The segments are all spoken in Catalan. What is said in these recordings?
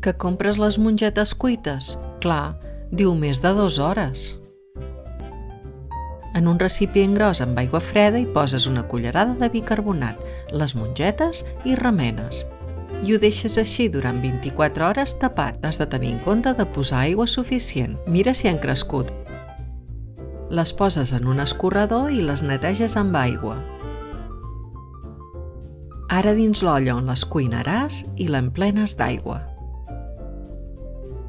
Que compres les mongetes cuites? Clar, diu més de 2 hores. En un recipient gros amb aigua freda hi poses una cullerada de bicarbonat, les mongetes i remenes. I ho deixes així durant 24 hores tapat. Has de tenir en compte de posar aigua suficient. Mira si han crescut. Les poses en un escorredor i les neteges amb aigua. Ara dins l'olla on les cuinaràs i l'emplenes d'aigua.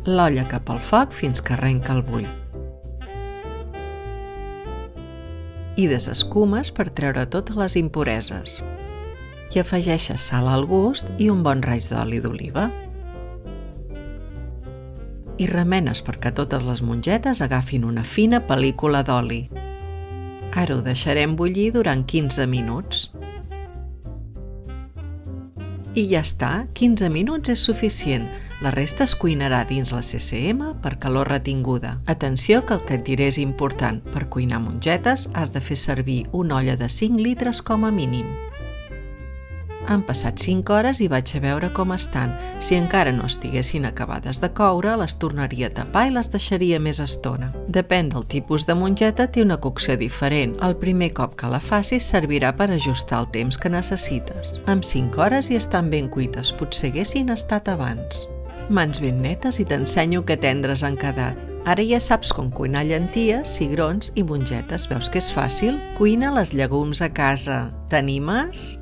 L'olla cap al foc fins que arrenca el bull. I desescumes per treure totes les impureses. I afegeixes sal al gust i un bon raig d'oli d'oliva. I remenes perquè totes les mongetes agafin una fina pel·lícula d'oli. Ara ho deixarem bullir durant 15 minuts. I ja està, 15 minuts és suficient. La resta es cuinarà dins la CCM per calor retinguda. Atenció que el que et diré és important. Per cuinar mongetes has de fer servir una olla de 5 litres com a mínim. Han passat 5 hores i vaig a veure com estan. Si encara no estiguessin acabades de coure, les tornaria a tapar i les deixaria més estona. Depèn del tipus de mongeta, té una cocció diferent. El primer cop que la facis servirà per ajustar el temps que necessites. Amb 5 hores i estan ben cuites, potser haguessin estat abans. Mans ben netes i t'ensenyo que tendres han quedat. Ara ja saps com cuinar llenties, cigrons i mongetes. Veus que és fàcil? Cuina les llegums a casa. T'animes?